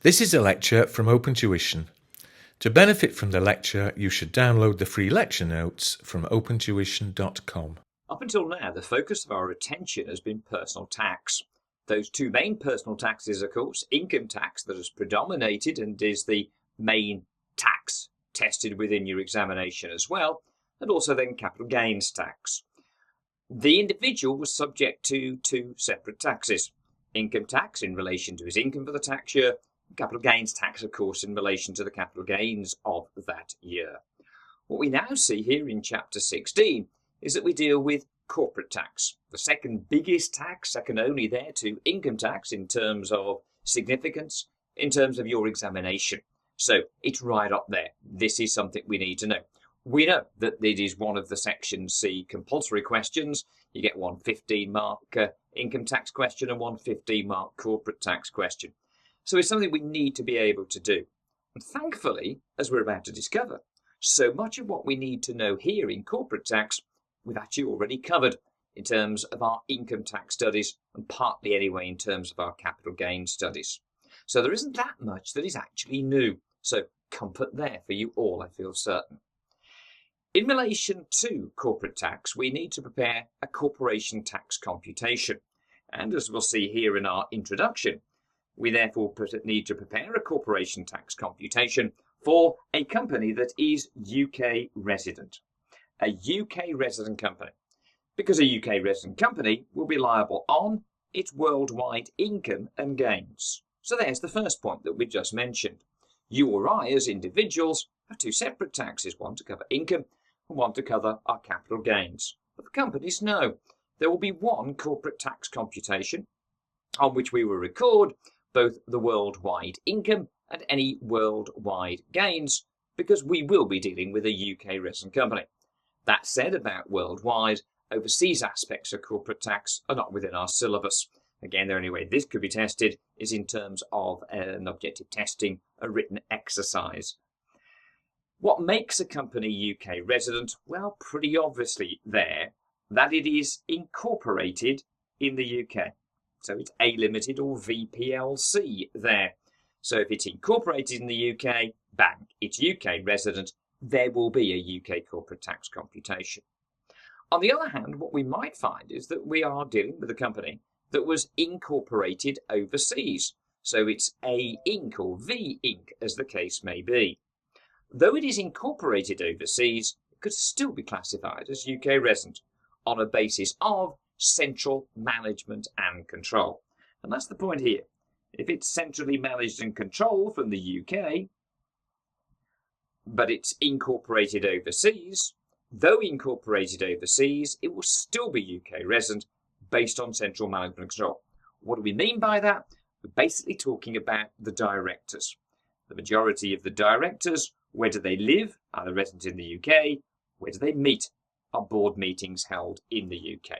This is a lecture from OpenTuition. To benefit from the lecture, you should download the free lecture notes from opentuition.com. Up until now, the focus of our attention has been personal tax. Those two main personal taxes, of course, income tax that has predominated and is the main tax tested within your examination as well, and also then capital gains tax. The individual was subject to two separate taxes. Income tax in relation to his income for the tax year, capital gains tax, of course, in relation to the capital gains of that year. What we now see here in Chapter 16 is that we deal with corporate tax, the second biggest tax, second only there to income tax in terms of significance, in terms of your examination. So it's right up there. This is something we need to know. We know that it is one of the Section C compulsory questions. You get one 15-mark income tax question and one 15-mark corporate tax question. So it's something we need to be able to do. And thankfully, as we're about to discover, so much of what we need to know here in corporate tax, we've actually already covered in terms of our income tax studies and partly anyway in terms of our capital gains studies. So there isn't that much that is actually new. So comfort there for you all, I feel certain. In relation to corporate tax, we need to prepare a corporation tax computation. And as we'll see here in our introduction, we therefore need to prepare a corporation tax computation for a company that is UK resident. A UK resident company. Because a UK resident company will be liable on its worldwide income and gains. So there's the first point that we just mentioned. You or I as individuals have two separate taxes, one to cover income and one to cover our capital gains. But for companies, no. There will be one corporate tax computation on which we will record both the worldwide income and any worldwide gains, because we will be dealing with a UK resident company. That said, about worldwide, overseas aspects of corporate tax are not within our syllabus. Again, the only way this could be tested is in terms of an objective testing, a written exercise. What makes a company UK resident? Well, pretty obviously there, that it is incorporated in the UK. So it's A Limited or VPLC there. So if it's incorporated in the UK, bang, it's UK resident, there will be a UK corporate tax computation. On the other hand, what we might find is that we are dealing with a company that was incorporated overseas. So it's A Inc. or V Inc. as the case may be. Though it is incorporated overseas, it could still be classified as UK resident on a basis of central management and control. And that's the point here. If it's centrally managed and controlled from the UK, but it's incorporated overseas, though incorporated overseas, it will still be UK resident based on central management and control. What do we mean by that? We're basically talking about the directors. The majority of the directors, where do they live? Are they resident in the UK? Where do they meet? Are board meetings held in the UK?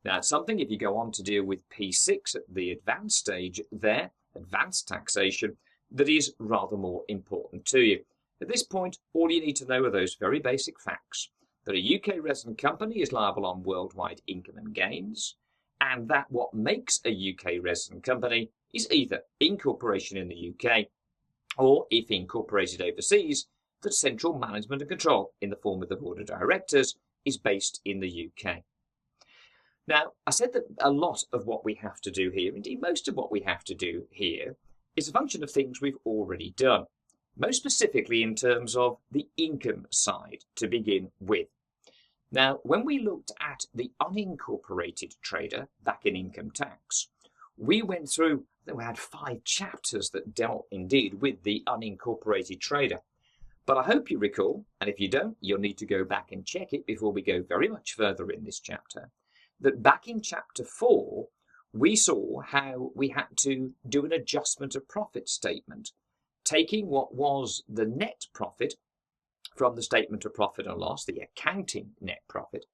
Now, it's something, if you go on to deal with P6 at the advanced stage there, advanced taxation, that is rather more important to you. At this point, all you need to know are those very basic facts, that a UK resident company is liable on worldwide income and gains, and that what makes a UK resident company is either incorporation in the UK, or if incorporated overseas, that central management and control in the form of the board of directors is based in the UK. Now, I said that a lot of what we have to do here, indeed most of what we have to do here, is a function of things we've already done. Most specifically in terms of the income side to begin with. Now, when we looked at the unincorporated trader back in income tax, we went through, we had 5 chapters that dealt indeed with the unincorporated trader. But I hope you recall, and if you don't, you'll need to go back and check it before we go very much further in this chapter, that back in chapter 4, we saw how we had to do an adjustment of profit statement, taking what was the net profit from the statement of profit and loss, the accounting net profit,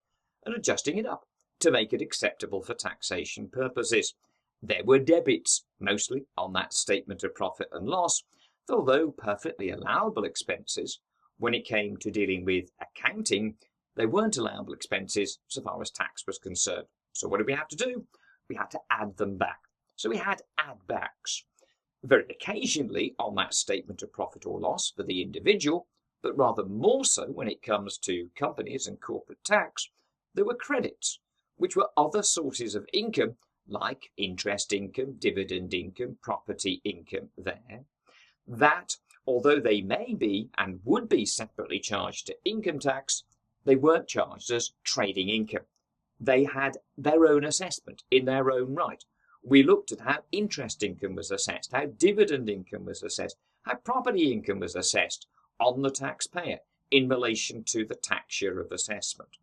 and adjusting it up to make it acceptable for taxation purposes. There were debits, mostly, on that statement of profit and loss, although perfectly allowable expenses, when it came to dealing with accounting, they weren't allowable expenses so far as tax was concerned. So what did we have to do? We had to add them back. So we had add backs. very occasionally on that statement of profit or loss for the individual, but rather more so when it comes to companies and corporate tax, there were credits, which were other sources of income like interest income, dividend income, property income there, that although they may be and would be separately charged to income tax, they weren't charged as trading income. They had their own assessment in their own right. We looked at how interest income was assessed, how dividend income was assessed, how property income was assessed on the taxpayer in relation to the tax year of assessment.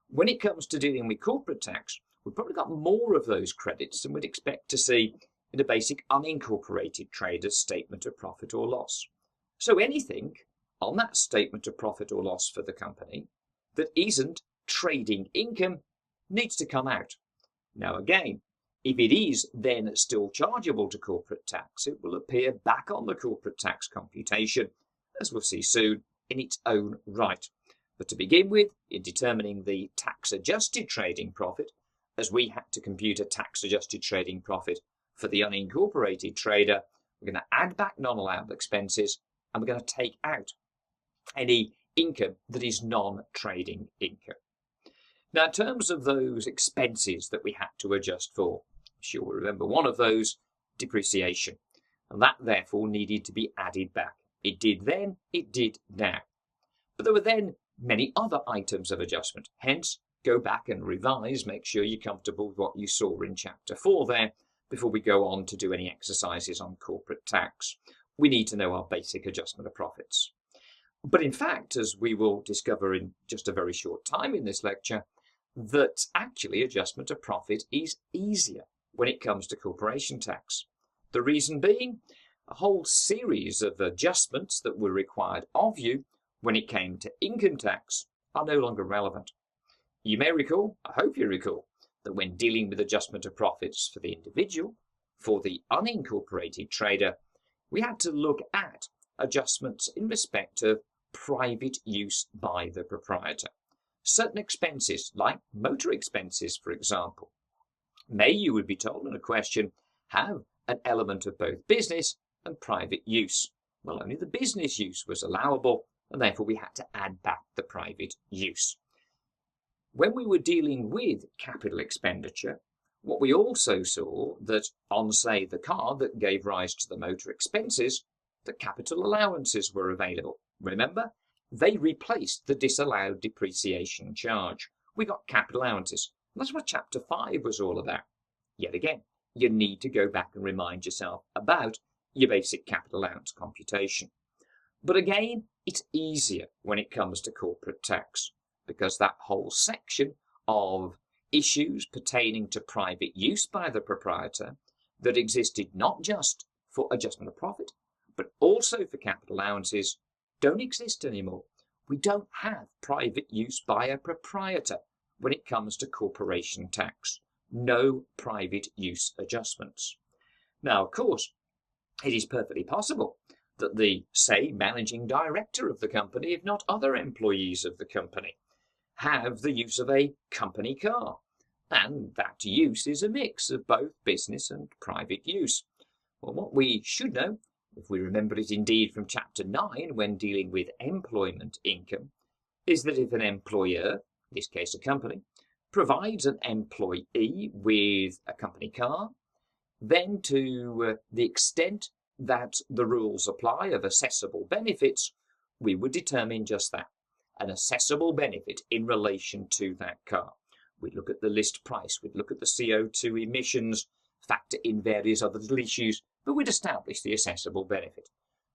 When it comes to dealing with corporate tax, we've probably got more of those credits than we'd expect to see in a basic unincorporated trader's statement of profit or loss. So anything on that statement of profit or loss for the company that isn't trading income needs to come out. Now again, if it is then still chargeable to corporate tax, it will appear back on the corporate tax computation, as we'll see soon, in its own right. But to begin with, in determining the tax-adjusted trading profit, as we had to compute a tax-adjusted trading profit for the unincorporated trader, we're going to add back non-allowable expenses and we're going to take out any income that is non-trading income. Now, in terms of those expenses that we had to adjust for, you'll remember one of those, depreciation, and that therefore needed to be added back. It did then, it did now. But there were then many other items of adjustment. Hence, go back and revise, make sure you're comfortable with what you saw in Chapter 4 there before we go on to do any exercises on corporate tax. We need to know our basic adjustment of profits. But in fact, as we will discover in just a very short time in this lecture, that actually adjustment of profit is easier when it comes to corporation tax. The reason being, a whole series of adjustments that were required of you when it came to income tax are no longer relevant. You may recall, I hope you recall, that when dealing with adjustment of profits for the individual, for the unincorporated trader, we had to look at adjustments in respect of private use by the proprietor. Certain expenses, like motor expenses, for example, may, you would be told in a question, have an element of both business and private use. Well, only the business use was allowable, and therefore we had to add back the private use. When we were dealing with capital expenditure, what we also saw that on, say, the car that gave rise to the motor expenses, the capital allowances were available. Remember, they replaced the disallowed depreciation charge. We got capital allowances. That's what Chapter 5 was all about. Yet again, you need to go back and remind yourself about your basic capital allowance computation. But again, it's easier when it comes to corporate tax, because that whole section of issues pertaining to private use by the proprietor that existed not just for adjustment of profit, but also for capital allowances, don't exist anymore. We don't have private use by a proprietor when it comes to corporation tax. No private use adjustments. Now, of course, it is perfectly possible that the, say, managing director of the company, if not other employees of the company, have the use of a company car. And that use is a mix of both business and private use. Well, what we should know, if we remember it indeed from Chapter 9 when dealing with employment income, is that if an employer, in this case a company, provides an employee with a company car, then to the extent that the rules apply of assessable benefits, we would determine just that, an assessable benefit in relation to that car. We'd look at the list price, we'd look at the CO2 emissions, factor in various other little issues, but we'd establish the assessable benefit.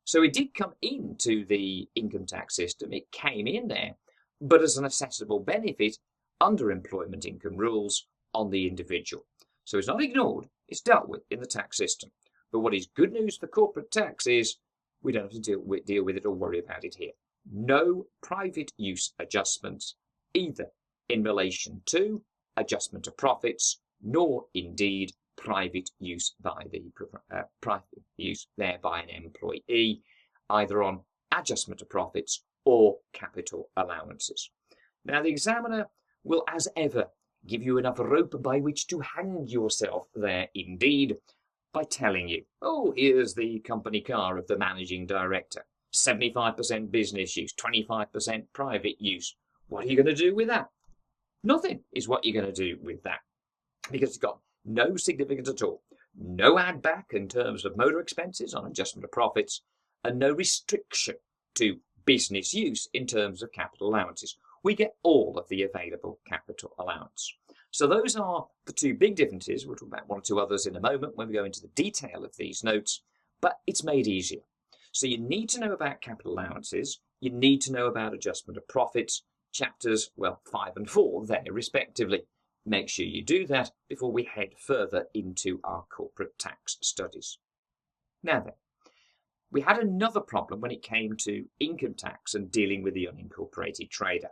So it did come into the income tax system, it came in there, but as an assessable benefit under employment income rules on the individual. So it's not ignored, it's dealt with in the tax system. But what is good news for corporate tax is we don't have to deal with it or worry about it here. No private use adjustments, either in relation to adjustment of profits, nor indeed private use by the private use there by an employee, either on adjustment of profits or capital allowances. Now, the examiner will, as ever, give you enough rope by which to hang yourself there indeed, by telling you, oh, here's the company car of the managing director, 75% business use, 25% private use. What are you going to do with that? Nothing is what you're going to do with that, because it's got no significance at all. No add back in terms of motor expenses on adjustment of profits, and no restriction to business use in terms of capital allowances. We get all of the available capital allowance. So those are the two big differences. We'll talk about one or two others in a moment when we go into the detail of these notes, but it's made easier. So you need to know about capital allowances, you need to know about adjustment of profits, chapters, well, 5 and 4 there respectively. Make sure you do that before we head further into our corporate tax studies. Now then, we had another problem when it came to income tax and dealing with the unincorporated trader.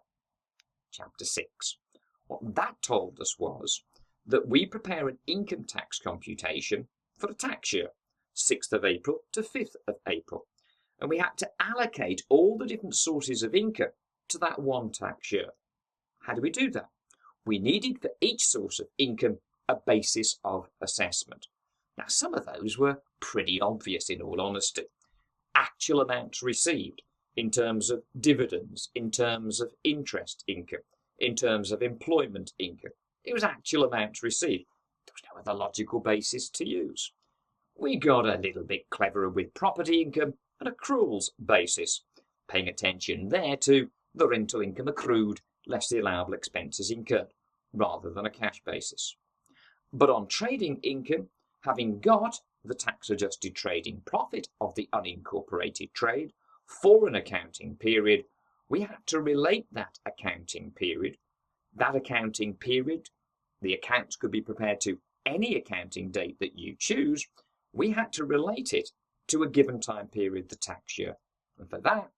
Chapter 6. What that told us was that we prepare an income tax computation for a tax year, 6th of April to 5th of April. And we had to allocate all the different sources of income to that one tax year. How do we do that? We needed for each source of income a basis of assessment. Now, some of those were pretty obvious in all honesty. Actual amounts received in terms of dividends, in terms of interest income, in terms of employment income. It was actual amounts received. There was no other logical basis to use. We got a little bit cleverer with property income and accruals basis, paying attention there to the rental income accrued less the allowable expenses incurred, rather than a cash basis. But on trading income, having got the tax-adjusted trading profit of the unincorporated trade for an accounting period, we had to relate that accounting period. That accounting period, the accounts could be prepared to any accounting date that you choose. We had to relate it to a given time period, the tax year. And for that,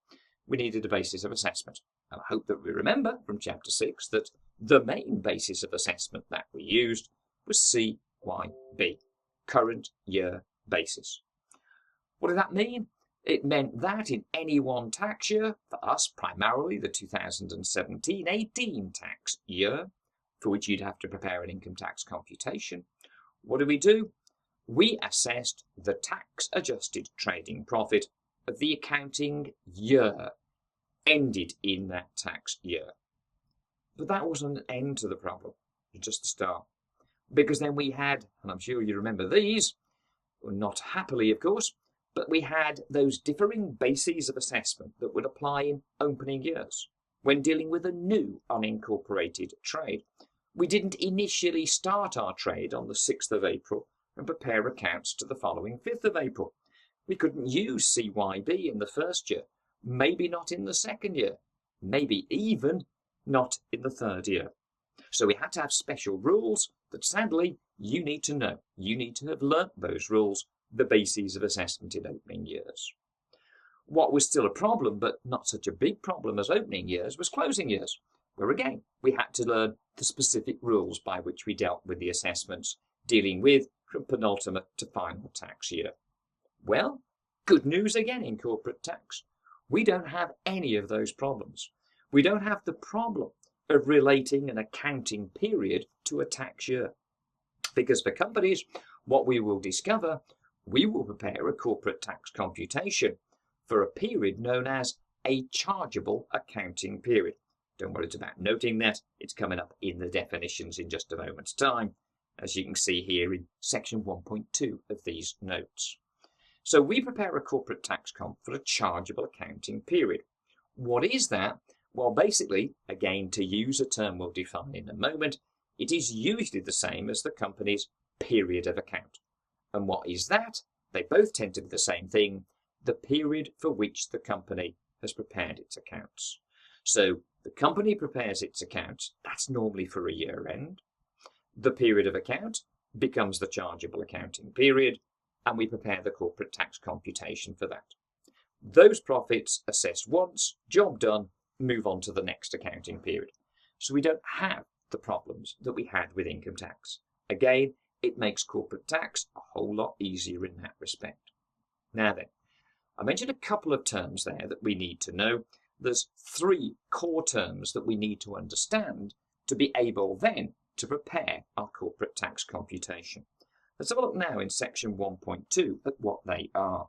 we needed a basis of assessment. And I hope that we remember from Chapter 6 that the main basis of assessment that we used was CYB, current year basis. What did that mean? It meant that in any one tax year, for us primarily the 2017-18 tax year, for which you'd have to prepare an income tax computation, what did we do? We assessed the tax-adjusted trading profit of the accounting year ended in that tax year. But that wasn't an end to the problem, it was just the start. Because then we had, and I'm sure you remember these, not happily of course, but we had those differing bases of assessment that would apply in opening years when dealing with a new unincorporated trade. We didn't initially start our trade on the 6th of April and prepare accounts to the following 5th of April. We couldn't use CYB in the first year, maybe not in the second year, maybe even not in the third year. So we had to have special rules that sadly you need to know. You need to have learnt those rules, the bases of assessment in opening years. What was still a problem, but not such a big problem as opening years, was closing years, where again we had to learn the specific rules by which we dealt with the assessments, dealing with from penultimate to final tax year. Well, good news again in corporate tax. We don't have any of those problems. We don't have the problem of relating an accounting period to a tax year. Because for companies, what we will discover, we will prepare a corporate tax computation for a period known as a chargeable accounting period. Don't worry about noting that. It's coming up in the definitions in just a moment's time, as you can see here in section 1.2 of these notes. So we prepare a corporate tax comp for a chargeable accounting period. What is that? Well, basically, again, to use a term we'll define in a moment, it is usually the same as the company's period of account. And what is that? They both tend to be the same thing, the period for which the company has prepared its accounts. So the company prepares its accounts, that's normally for a year end. The period of account becomes the chargeable accounting period, and we prepare the corporate tax computation for that. Those profits assessed once, job done, move on to the next accounting period. So we don't have the problems that we had with income tax. Again, it makes corporate tax a whole lot easier in that respect. Now then, I mentioned a couple of terms there that we need to know. There's 3 core terms that we need to understand to be able then to prepare our corporate tax computation. Let's have a look now in section 1.2 at what they are.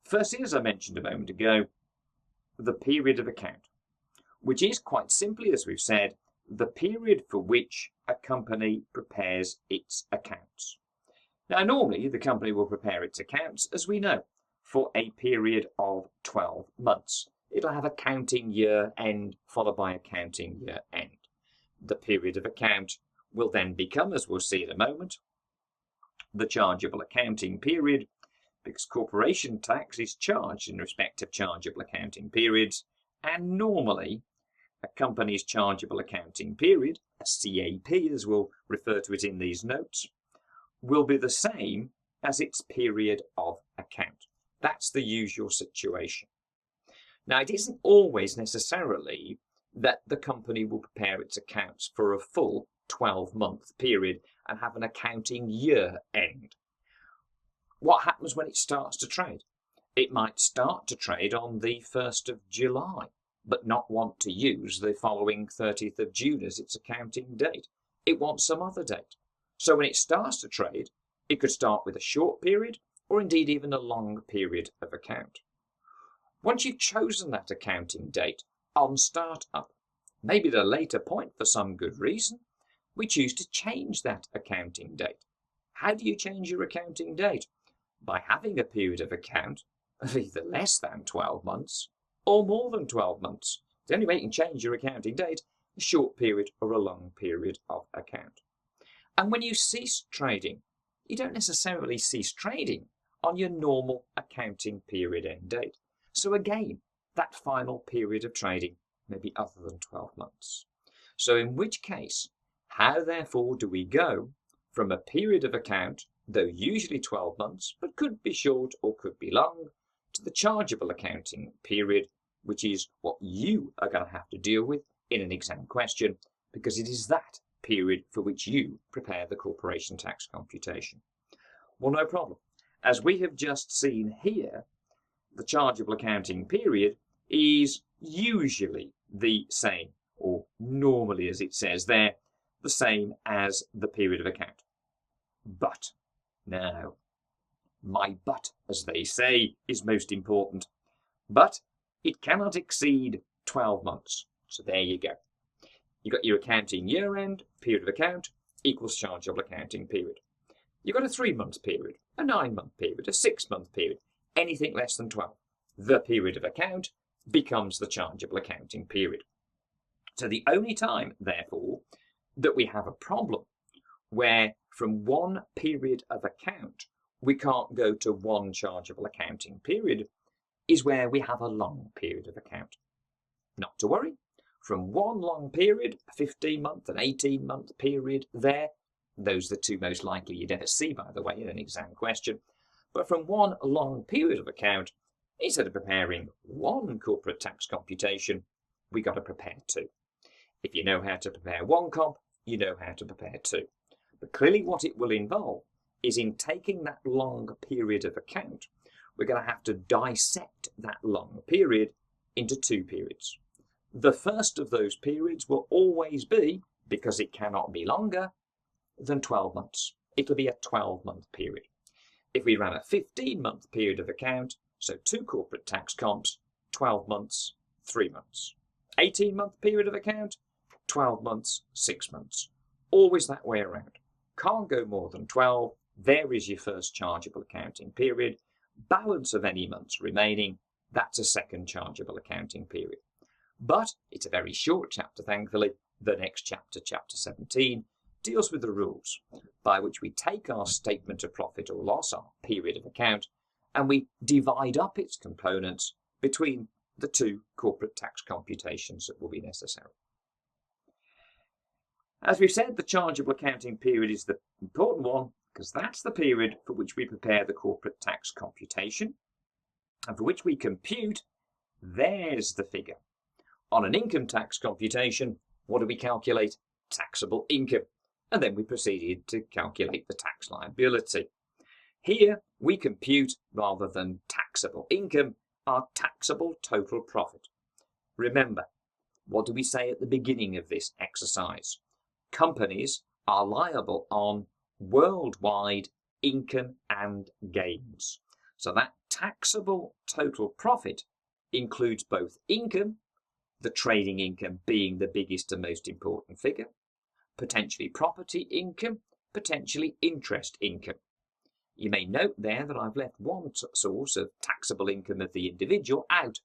Firstly, as I mentioned a moment ago, the period of account, which is quite simply, as we've said, the period for which a company prepares its accounts. Now, normally the company will prepare its accounts, as we know, for a period of 12 months. It'll have accounting year end followed by accounting year end. The period of account will then become, as we'll see in a moment, the chargeable accounting period, because corporation tax is charged in respect of chargeable accounting periods, and normally a company's chargeable accounting period, a CAP as we'll refer to it in these notes, will be the same as its period of account. That's the usual situation. Now, it isn't always necessarily that the company will prepare its accounts for a full 12-month period and have an accounting year end. What happens when it starts to trade? It might start to trade on the 1st of July, but not want to use the following 30th of June as its accounting date. It wants some other date. So when it starts to trade, it could start with a short period or indeed even a long period of account. Once you've chosen that accounting date on start-up, maybe at a later point for some good reason, we choose to change that accounting date. How do you change your accounting date? By having a period of account of either less than 12 months or more than 12 months. The only way you can change your accounting date, a short period or a long period of account. And when you cease trading, you don't necessarily cease trading on your normal accounting period end date. So again, that final period of trading may be other than 12 months. So in which case, how therefore do we go from a period of account, though usually 12 months, but could be short or could be long, to the chargeable accounting period, which is what you are going to have to deal with in an exam question, because it is that period for which you prepare the corporation tax computation. Well, no problem. As we have just seen here, the chargeable accounting period is usually the same, or normally as it says there, the same as the period of account. But, now, my but, as they say, is most important. But it cannot exceed 12 months. So there you go. You've got your accounting year end, period of account, equals chargeable accounting period. You've got a 3-month period, a 9-month period, a 6-month period, anything less than 12. The period of account becomes the chargeable accounting period. So the only time, therefore, that we have a problem where from one period of account we can't go to one chargeable accounting period is where we have a long period of account. Not to worry, from one long period, a 15-month and 18-month period there, those are the two most likely you'd ever see, by the way, in an exam question, but from one long period of account, instead of preparing one corporate tax computation, we got to prepare two. If you know how to prepare one comp, you know how to prepare two. But clearly what it will involve is in taking that long period of account, we're going to have to dissect that long period into two periods. The first of those periods will always be, because it cannot be longer than 12 months. It'll be a 12-month period. If we ran a 15-month period of account, so two corporate tax comps, 12 months, 3 months. 18-month period of account, 12 months, 6 months. Always that way around. Can't go more than 12. There is your first chargeable accounting period. Balance of any months remaining, that's a second chargeable accounting period. But it's a very short chapter, thankfully. The next chapter, chapter 17, deals with the rules by which we take our statement of profit or loss, our period of account, and we divide up its components between the two corporate tax computations that will be necessary. As we've said, the chargeable accounting period is the important one because that's the period for which we prepare the corporate tax computation and for which we compute, there's the figure. On an income tax computation, what do we calculate? Taxable income. And then we proceeded to calculate the tax liability. Here we compute, rather than taxable income, our taxable total profit. Remember, what do we say at the beginning of this exercise? Companies are liable on worldwide income and gains. So that taxable total profit includes both income, the trading income being the biggest and most important figure, potentially property income, potentially interest income. You may note there that I've left one source of taxable income of the individual out,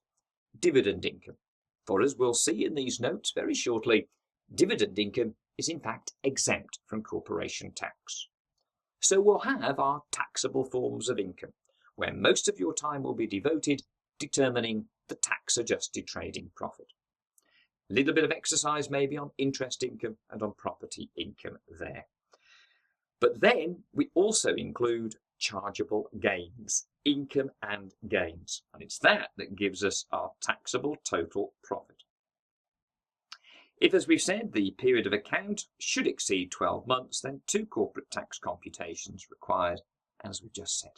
dividend income. For as we'll see in these notes very shortly, dividend income is in fact exempt from corporation tax. So we'll have our taxable forms of income, where most of your time will be devoted determining the tax-adjusted trading profit. A little bit of exercise maybe on interest income and on property income there. But then we also include chargeable gains, income and gains, and it's that that gives us our taxable total profit. If, as we've said, the period of account should exceed 12 months, then 2 corporate tax computations required, as we've just said.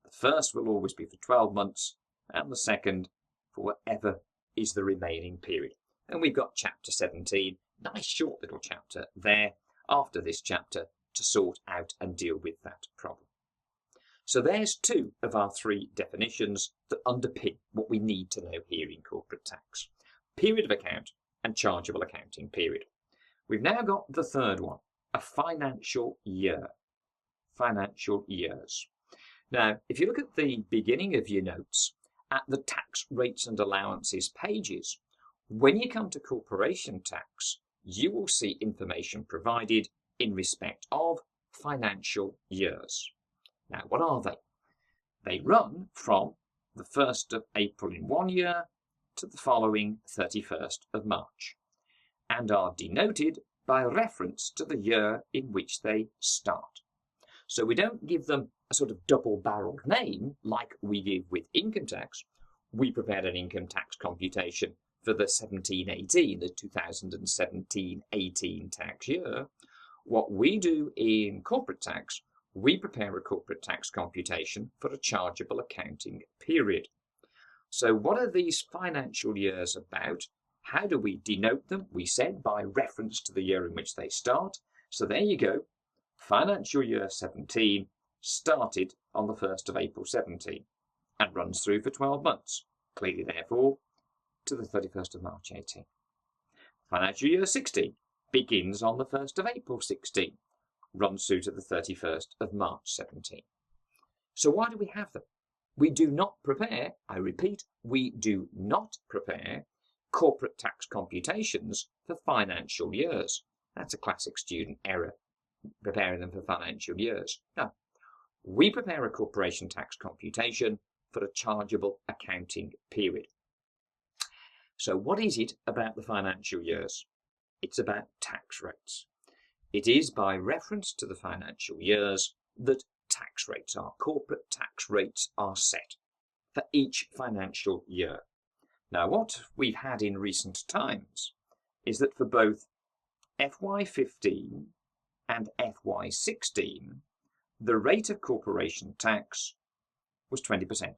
The first will always be for 12 months, and the second for whatever is the remaining period. And we've got chapter 17, nice short little chapter there, after this chapter, to sort out and deal with that problem. So there's 2 of our 3 definitions that underpin what we need to know here in corporate tax. Period of account and chargeable accounting period. We've now got the third one, a financial year. Financial years. Now, if you look at the beginning of your notes, at the tax rates and allowances pages, when you come to corporation tax, you will see information provided in respect of financial years. Now, what are they? They run from the 1st of April in one year to the following 31st of March, and are denoted by reference to the year in which they start. So we don't give them a sort of double-barreled name like we give with income tax. We prepared an income tax computation for the 17-18, the 2017-18 tax year. What we do in corporate tax, we prepare a corporate tax computation for a chargeable accounting period. So what are these financial years about? How do we denote them? We said by reference to the year in which they start. So there you go. Financial year 17 started on the 1st of April 17 and runs through for 12 months. Clearly, therefore, to the 31st of March 18. Financial year 16 begins on the 1st of April 16, runs through to the 31st of March 17. So why do we have them? We do not prepare, I repeat, we do not prepare corporate tax computations for financial years. That's a classic student error, preparing them for financial years. No, we prepare a corporation tax computation for a chargeable accounting period. So what is it about the financial years? It's about tax rates. It is by reference to the financial years that tax rates are. Corporate tax rates are set for each financial year. Now, what we've had in recent times is that for both FY15 and FY16, the rate of corporation tax was 20%.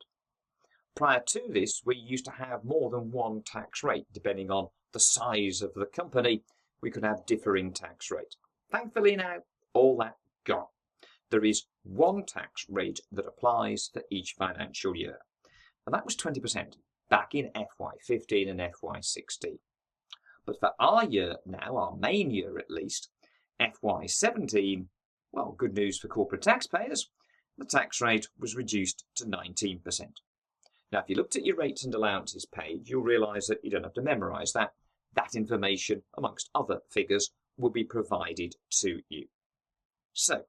Prior to this, we used to have more than one tax rate. Depending on the size of the company, we could have differing tax rates. Thankfully now, all that gone. There is one tax rate that applies for each financial year, and that was 20% back in FY15 and FY16. But for our year now, our main year at least, FY17, well, good news for corporate taxpayers, the tax rate was reduced to 19%. Now, if you looked at your rates and allowances page, you'll realise that you don't have to memorise that. That information, amongst other figures, will be provided to you. So,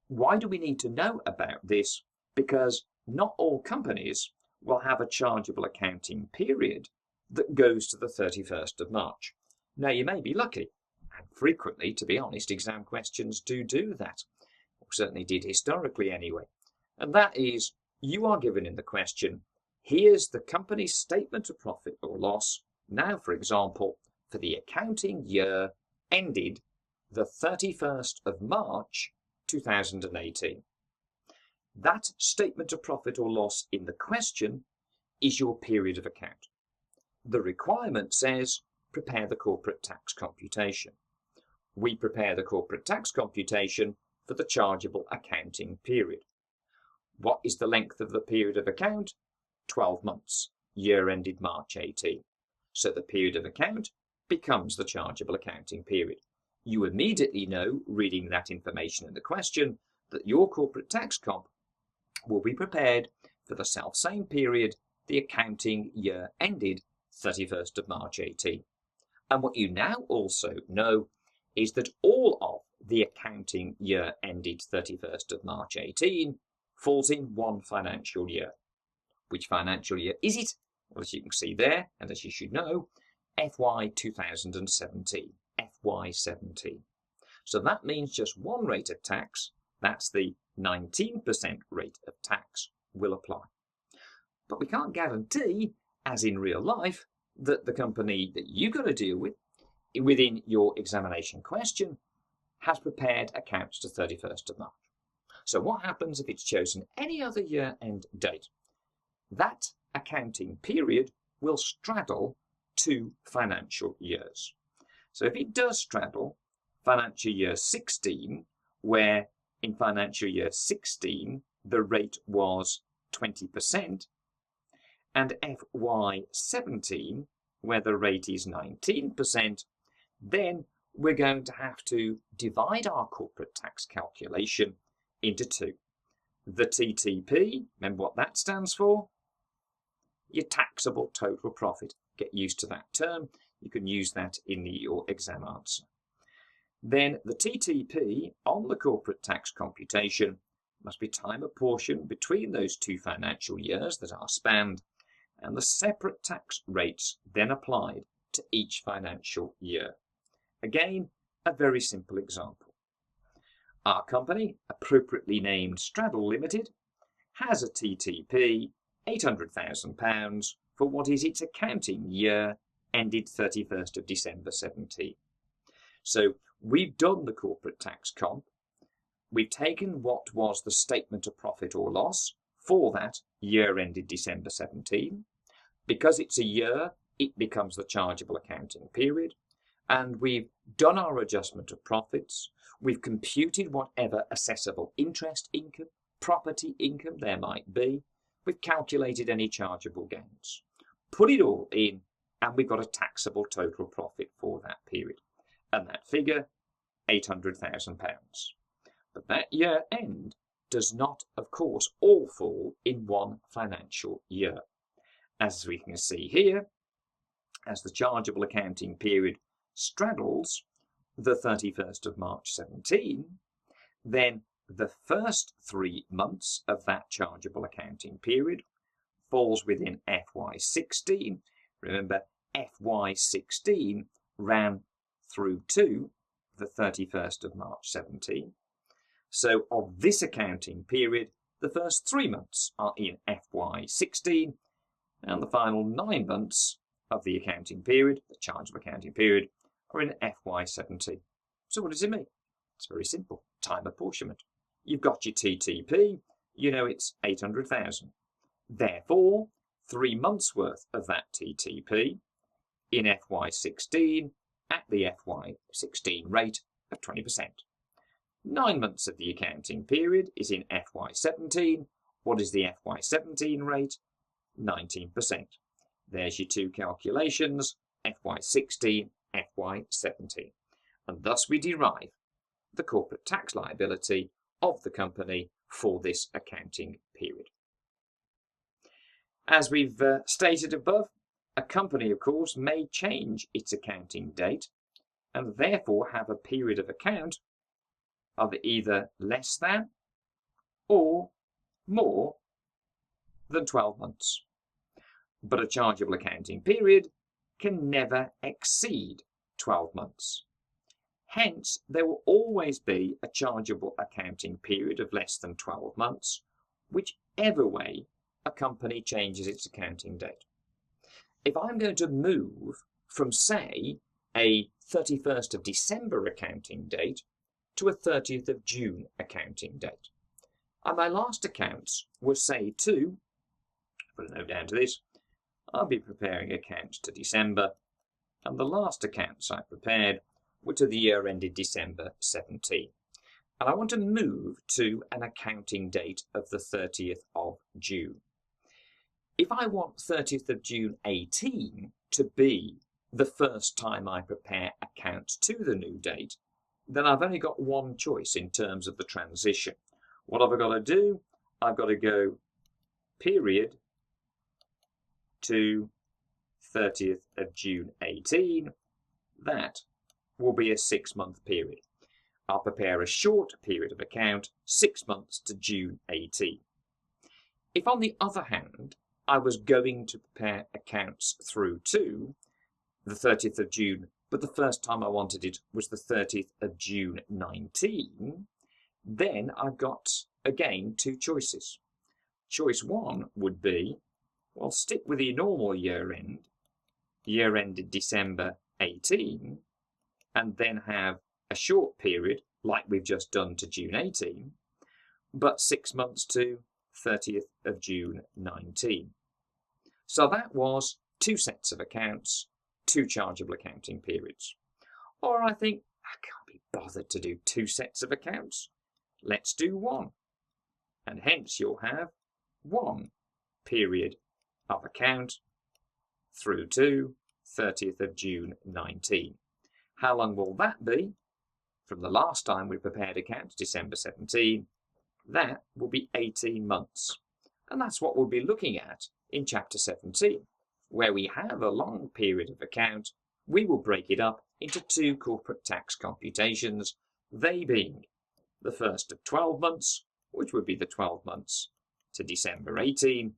why do we need to know about this? Because not all companies will have a chargeable accounting period that goes to the 31st of March. Now, you may be lucky, and frequently, to be honest, exam questions do that, or certainly did historically anyway, and that is, you are given in the question, here's the company's statement of profit or loss, now, for example, for the accounting year ended the 31st of March 2018. That statement of profit or loss in the question is your period of account. The requirement says prepare the corporate tax computation. We prepare the corporate tax computation for for the chargeable accounting period. What is the length of the period of account? 12 months, year ended March 18. So the period of account becomes the chargeable accounting period. You immediately know, reading that information in the question, that your corporate tax comp will be prepared for the self-same period the accounting year ended 31st of March 18. And what you now also know is that all of the accounting year ended 31st of March 18 falls in one financial year. Which financial year is it? Well, as you can see there, and as you should know, FY 2017, FY 17. So that means just one rate of tax, that's the 19% rate of tax, will apply. But we can't guarantee, as in real life, that the company that you've got to deal with within your examination question has prepared accounts to 31st of March. So what happens if it's chosen any other year-end date? That accounting period will straddle 2 financial years. So if it does straddle financial year 16, where in financial year 16 the rate was 20%, and FY 17, where the rate is 19%, then we're going to have to divide our corporate tax calculation into 2. The TTP, remember what that stands for? Your taxable total profit. Get used to that term. You can use that in your exam answer. Then the TTP on the corporate tax computation must be time apportioned between those 2 financial years that are spanned, and the separate tax rates then applied to each financial year. Again, a very simple example. Our company, appropriately named Straddle Limited, has a TTP £800,000 for what is its accounting year ended 31st of December 17. So we've done the corporate tax comp. We've taken what was the statement of profit or loss for that year ended December 17. Because it's a year, it becomes the chargeable accounting period. And we've done our adjustment of profits. We've computed whatever assessable interest income, property income there might be. We've calculated any chargeable gains. Put it all in, and we've got a taxable total profit for that period. And that figure, £800,000. But that year end does not, of course, all fall in one financial year. As we can see here, as the chargeable accounting period straddles the 31st of March 17, then the first 3 months of that chargeable accounting period falls within FY 16. Remember, FY 16 ran through to the 31st of March 17. So of this accounting period, the first 3 months are in FY 16, and the final 9 months of the accounting period, the chargeable accounting period, are in FY 17. So what does it mean? It's very simple. Time apportionment. You've got your TTP, you know it's 800,000. Therefore, 3 months worth of that TTP in FY 16 at the FY 16 rate of 20%. 9 months of the accounting period is in FY 17. What is the FY 17 rate? 19%. There's your 2 calculations, FY 16, FY 17. And thus we derive the corporate tax liability of the company for this accounting period. As we've stated above, a company, of course, may change its accounting date and therefore have a period of account of either less than or more than 12 months. But a chargeable accounting period can never exceed 12 months. Hence, there will always be a chargeable accounting period of less than 12 months, whichever way a company changes its accounting date. If I'm going to move from, say, a 31st of December accounting date to a 30th of June accounting date, and my last accounts were, say, to, put a note down to this, I'll be preparing accounts to December, and the last accounts I prepared were to the year ended December 17. and I want to move to an accounting date of the 30th of June. If I want 30th of June 18 to be the first time I prepare accounts to the new date, then I've only got one choice in terms of the transition. What have I got to do? I've got to go period to 30th of June 18. That will be a 6-month period. I'll prepare a short period of account, 6 months to June 18. If, on the other hand, I was going to prepare accounts through to the 30th of June, but the first time I wanted it was the 30th of June 19, then I've got, again, two choices. Choice one would be, well, stick with your normal year ended December 18, and then have a short period, like we've just done to June 18, but 6 months to 30th of June 19. So that was 2 sets of accounts, 2 chargeable accounting periods. Or I think, I can't be bothered to do 2 sets of accounts. Let's do 1. And hence you'll have 1 period of account through to 30th of June 19. How long will that be? From the last time we prepared accounts, December 17, that will be 18 months. And that's what we'll be looking at in Chapter 17. Where we have a long period of account, we will break it up into 2 corporate tax computations, they being the first of 12 months, which would be the 12 months to December 18,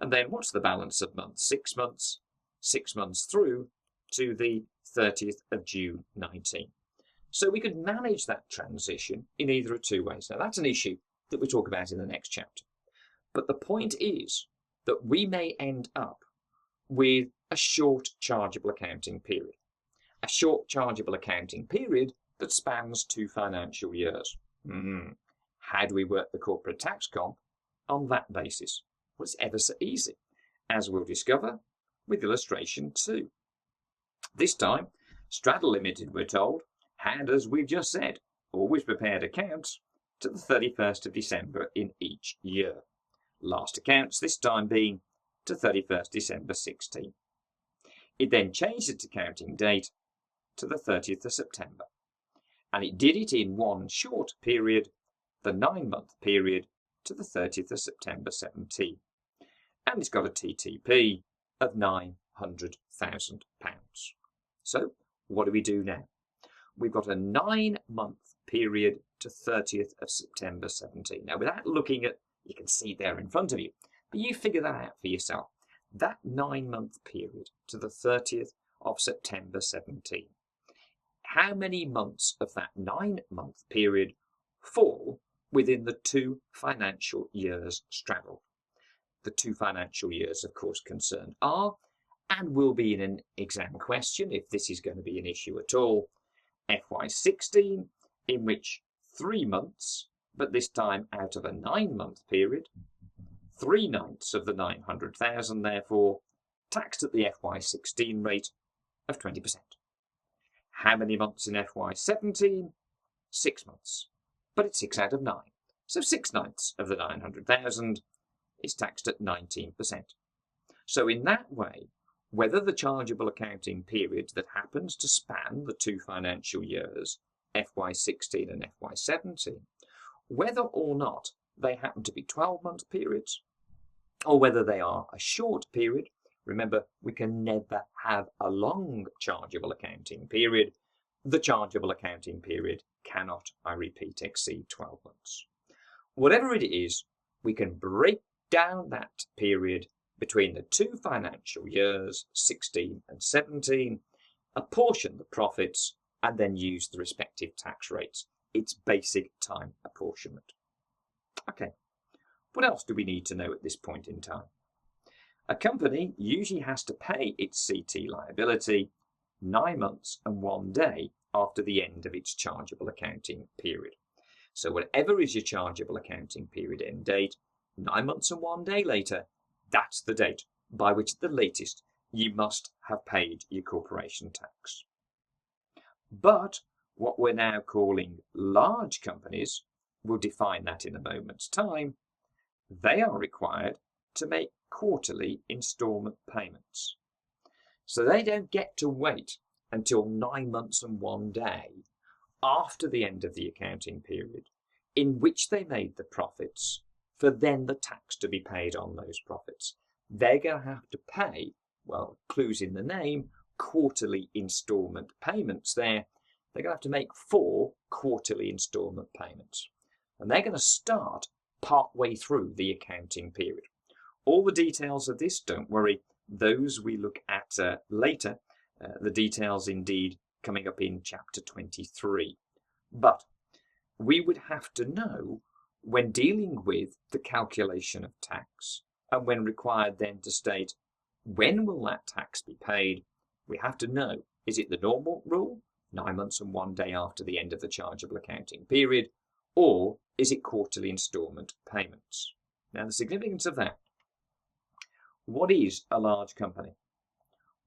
and then what's the balance of months? 6 months, 6 months through to the 30th of June 19. So we could manage that transition in either of 2 ways. Now that's an issue that we talk about in the next chapter. But the point is that we may end up with a short chargeable accounting period. A short chargeable accounting period that spans 2 financial years. How do we work the corporate tax comp on that basis? Well, it's ever so easy, as we'll discover with illustration 2. This time, Straddle Limited, we're told, had, as we've just said, always prepared accounts to the 31st of December in each year. Last accounts this time being to 31st December 16. It then changed its accounting date to the 30th of September, and it did it in 1 short period, the 9-month period to the 30th of September 17, and it's got a TTP of £900,000. So what do we do now? We've got a 9-month period to 30th of September 17. Now, without looking at, you can see there in front of you, but you figure that out for yourself. That 9-month period to the 30th of September 17. How many months of that 9-month period fall within the 2 financial years straddled? The 2 financial years, of course, concerned are, and will be in an exam question, if this is going to be an issue at all, FY16, in which 3 months, but this time out of a 9-month period, 3/9 of the 900,000, therefore, taxed at the FY16 rate of 20%. How many months in FY17? 6 months, but it's 6 out of 9. So 6/9 of the 900,000 is taxed at 19%. So in that way, whether the chargeable accounting period that happens to span the 2 financial years, FY16 and FY17, whether or not they happen to be 12-month periods, or whether they are a short period. Remember, we can never have a long chargeable accounting period. The chargeable accounting period cannot, I repeat, exceed 12 months. Whatever it is, we can break down that period between the 2 financial years, 16 and 17, apportion the profits, and then use the respective tax rates. It's basic time apportionment. Okay, what else do we need to know at this point in time? A company usually has to pay its CT liability 9 months and 1 day after the end of its chargeable accounting period. So whatever is your chargeable accounting period end date, 9 months and 1 day later, that's the date by which at the latest you must have paid your corporation tax. But what we're now calling large companies, we'll define that in a moment's time, they are required to make quarterly instalment payments. So they don't get to wait until 9 months and 1 day after the end of the accounting period in which they made the profits for then the tax to be paid on those profits. They're going to have to pay, well, clues in the name, quarterly instalment payments there. They're going to have to make 4 quarterly instalment payments. And they're going to start partway through the accounting period. All the details of this, don't worry, those we look at later. The details indeed coming up in chapter 23. But we would have to know, when dealing with the calculation of tax, and when required then to state when will that tax be paid, we have to know, is it the normal rule, 9 months and 1 day after the end of the chargeable accounting period, or is it quarterly instalment payments? Now, the significance of that. What is a large company?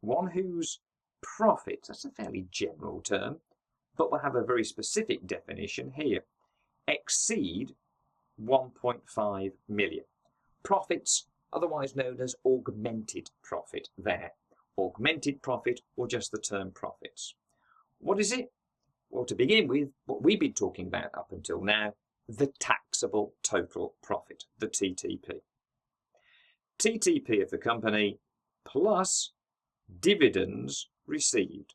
One whose profits, that's a fairly general term, but we'll have a very specific definition here, exceed 1.5 million. Profits, otherwise known as augmented profit there. Augmented profit, or just the term profits. What is it? Well, to begin with, what we've been talking about up until now, the taxable total profit, the TTP. TTP of the company plus dividends received,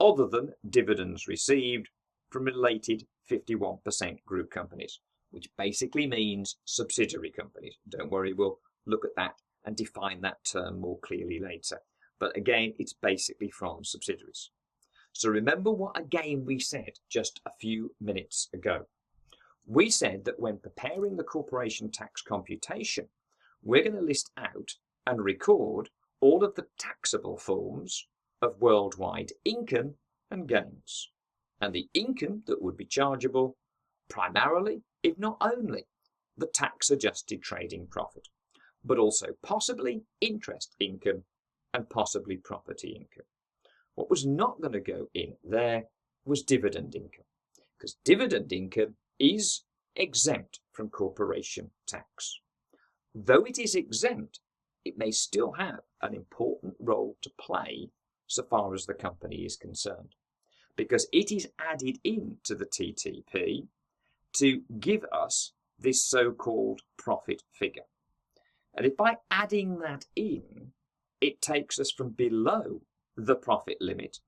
other than dividends received from related 51% group companies, which basically means subsidiary companies. Don't worry, we'll look at that and define that term more clearly later. But again, it's basically from subsidiaries. So remember what again we said just a few minutes ago. We said that when preparing the corporation tax computation, we're going to list out and record all of the taxable forms of worldwide income and gains, and the income that would be chargeable primarily, if not only, the tax-adjusted trading profit, but also possibly interest income and possibly property income. What was not going to go in there was dividend income, because dividend income is exempt from corporation tax. Though it is exempt, it may still have an important role to play so far as the company is concerned, because it is added into the TTP to give us this so-called profit figure. And if by adding that in, it takes us from below the profit limit,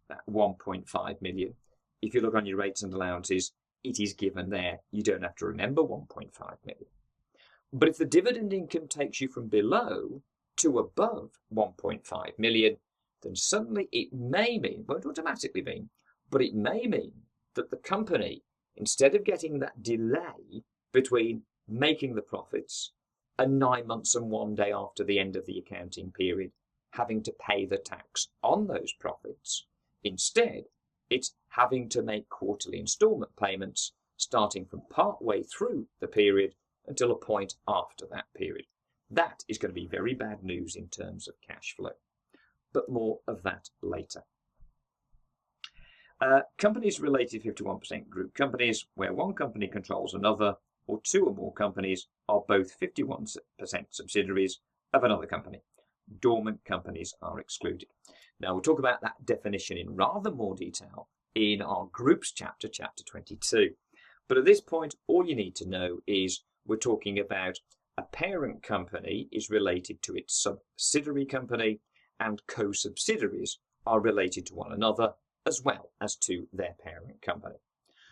that 1.5 million. If you look on your rates and allowances, it is given there. You don't have to remember 1.5 million. But if the dividend income takes you from below to above 1.5 million, then suddenly it may mean, won't automatically mean, but it may mean that the company, instead of getting that delay between making the profits and 9 months and 1 day after the end of the accounting period, having to pay the tax on those profits, instead it's having to make quarterly instalment payments starting from part way through the period until a point after that period. That is going to be very bad news in terms of cash flow, but more of that later. Companies related 51% group companies, where one company controls another, or 2 or more companies are both 51% subsidiaries of another company. Dormant companies are excluded. Now we'll talk about that definition in rather more detail in our groups chapter, chapter 22. But at this point, all you need to know is we're talking about a parent company is related to its subsidiary company, and co-subsidiaries are related to one another as well as to their parent company.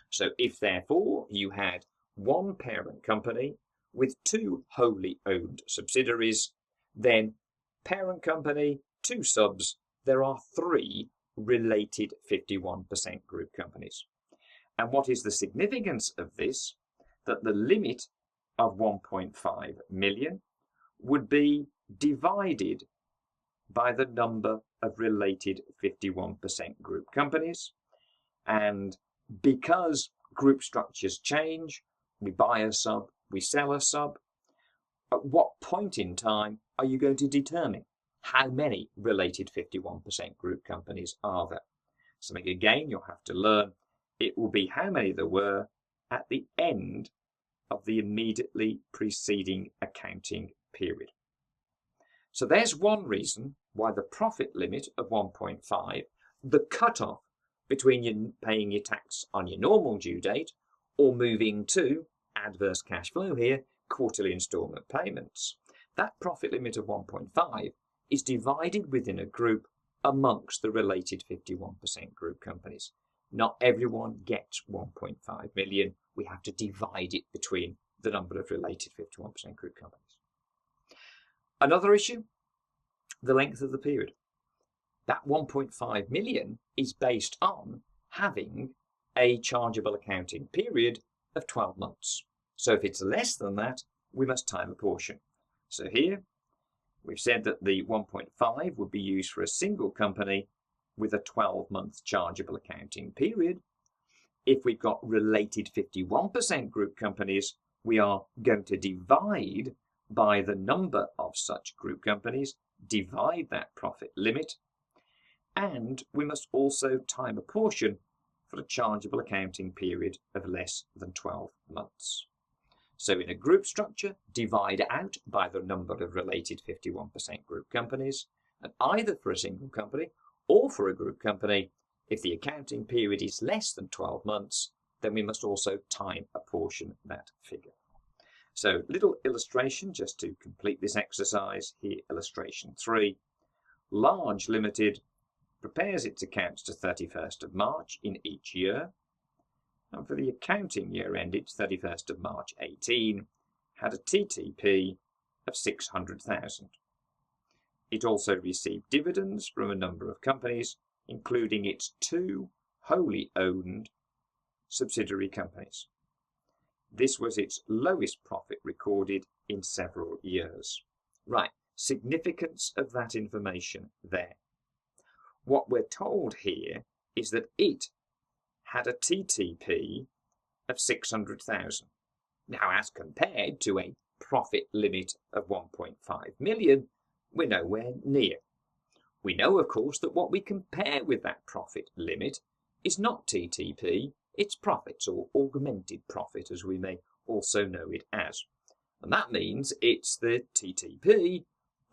So if therefore you had one parent company with 2 wholly owned subsidiaries, then parent company, 2 subs, there are 3 related 51% group companies. And what is the significance of this? That the limit of 1.5 million would be divided by the number of related 51% group companies. And because group structures change, we buy a sub, we sell a sub, at what point in time are you going to determine how many related 51% group companies are there? Something again you'll have to learn it will be how many there were at the end of the immediately preceding accounting period. So there's one reason why the profit limit of 1.5, the cut-off between you paying your tax on your normal due date or moving to adverse cash flow here, quarterly instalment payments. That profit limit of 1.5 is divided within a group amongst the related 51% group companies. Not everyone gets 1.5 million. We have to divide it between the number of related 51% group companies. Another issue, the length of the period. That 1.5 million is based on having a chargeable accounting period of 12 months. So if it's less than that, we must time apportion. So here, we've said that the 1.5 would be used for a single company with a 12-month chargeable accounting period. If we've got related 51% group companies, we are going to divide by the number of such group companies, divide that profit limit, and we must also time apportion for a chargeable accounting period of less than 12 months. So in a group structure, divide out by the number of related 51% group companies, and either for a single company or for a group company, if the accounting period is less than 12 months, then we must also time apportion that figure. So little illustration just to complete this exercise. Here, illustration 3. Large Limited prepares its accounts to 31st of March in each year, and for the accounting year ended 31st of March 18, had a TTP of 600,000. It also received dividends from a number of companies, including its 2 wholly owned subsidiary companies. This was its lowest profit recorded in several years. Right, significance of that information there. What we're told here is that it had a TTP of 600,000. Now, as compared to a profit limit of 1.5 million, we're nowhere near. We know, of course, that what we compare with that profit limit is not TTP, it's profits, or augmented profit, as we may also know it as. And that means it's the TTP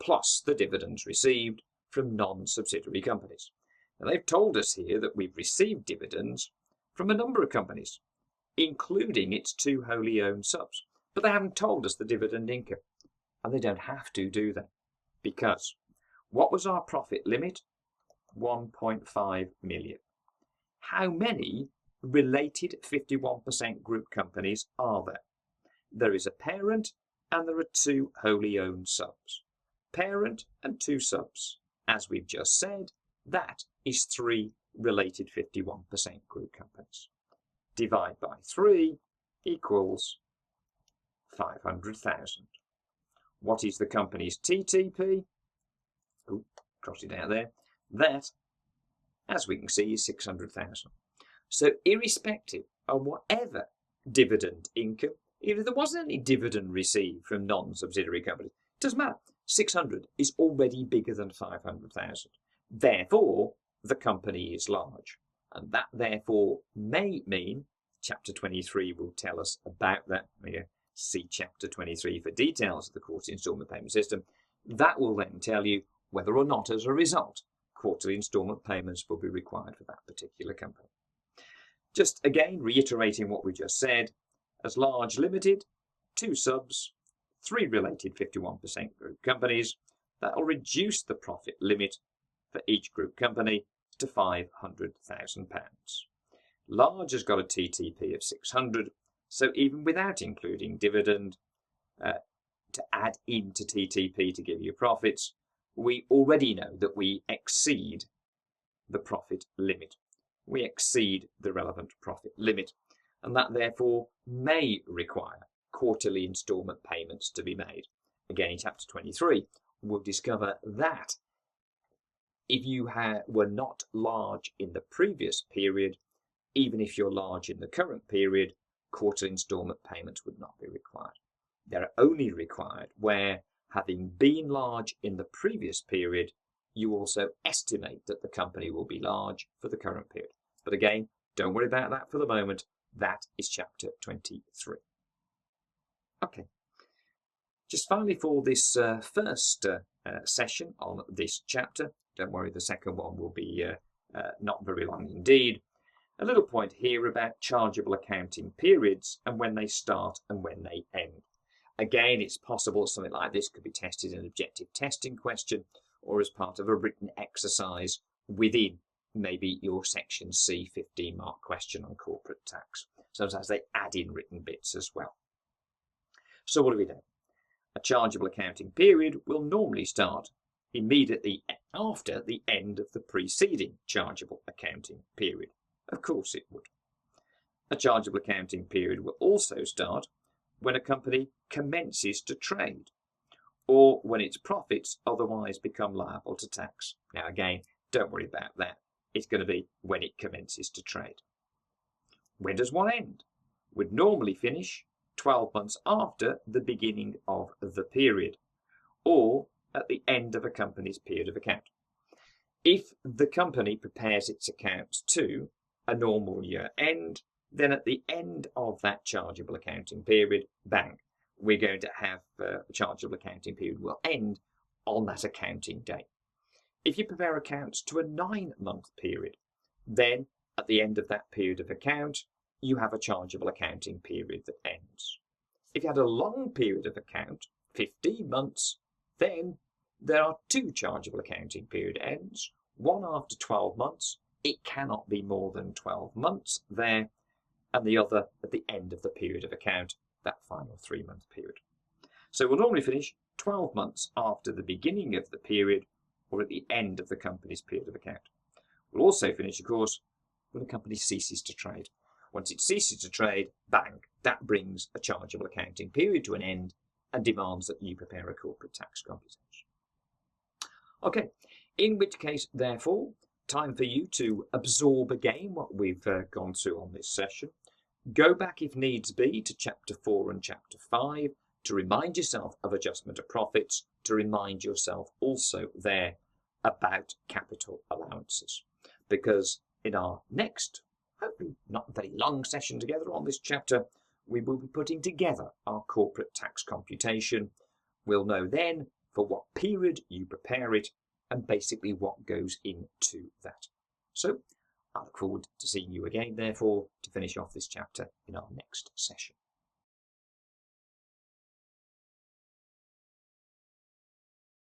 plus the dividends received from non-subsidiary companies. Now, they've told us here that we've received dividends from a number of companies, including its 2 wholly owned subs. But they haven't told us the dividend income. And they don't have to, do they? Because what was our profit limit? 1.5 million. How many related 51% group companies are there? There is a parent and there are 2 wholly owned subs. Parent and 2 subs. As we've just said, that is 3 related 51% group companies. Divide by 3 equals 500,000. What is the company's TTP? Oh, crossed it out there. That, as we can see, is 600,000. So irrespective of whatever dividend income, even if there wasn't any dividend received from non-subsidiary companies, it doesn't matter. 600 is already bigger than 500,000. Therefore, the company is large. And that therefore may mean, Chapter 23 will tell us about that. See Chapter 23 for details of the quarterly instalment payment system. That will then tell you whether or not, as a result, quarterly instalment payments will be required for that particular company. Just again, reiterating what we just said, as Large Limited, 2 subs, 3 related 51% group companies, that will reduce the profit limit for each group company to £500,000. Large has got a TTP of 600, so even without including dividend to add into TTP to give you profits, we already know that we exceed the profit limit. We exceed the relevant profit limit, and that therefore may require quarterly instalment payments to be made. Again, in Chapter 23, we'll discover that if you were not large in the previous period, even if you're large in the current period, quarterly instalment payments would not be required. They're only required where, having been large in the previous period, you also estimate that the company will be large for the current period. But again, Don't worry about that for the moment. That is chapter 23. Okay. Just finally for this first session on this chapter, don't worry, the second one will be not very long indeed. A little point here about chargeable accounting periods and when they start and when they end. Again, it's possible something like this could be tested in an objective testing question or as part of a written exercise within maybe your section C 15-mark question on corporate tax. Sometimes they add in written bits as well. So what do we do? A chargeable accounting period will normally start immediately after the end of the preceding chargeable accounting period. Of course it would. A chargeable accounting period will also start when a company commences to trade or when its profits otherwise become liable to tax. Now again, don't worry about that. It's going to be when it commences to trade. When does one end? Would normally finish 12 months after the beginning of the period or at the end of a company's period of account. If the company prepares its accounts to a normal year end, then at the end of that chargeable accounting period, bang, we're going to have the chargeable accounting period will end on that accounting date. If you prepare accounts to a 9-month period, then at the end of that period of account, you have a chargeable accounting period that ends. If you had a long period of account, 15 months, then there are 2 chargeable accounting period ends, one after 12 months, it cannot be more than 12 months there, and the other at the end of the period of account, that final 3-month period. So we'll normally finish 12 months after the beginning of the period or at the end of the company's period of account. We'll also finish, of course, when the company ceases to trade. Once it ceases to trade, bang, that brings a chargeable accounting period to an end and demands that you prepare a corporate tax computation. Okay, in which case, therefore, time for you to absorb again what we've gone through on this session. Go back if needs be to chapter 4 and chapter 5 to remind yourself of adjustment of profits, to remind yourself also there about capital allowances. Because in our next, hopefully not very long session together on this chapter, we will be putting together our corporate tax computation. We'll know then for what period you prepare it and basically what goes into that. So I look forward to seeing you again, therefore, to finish off this chapter in our next session.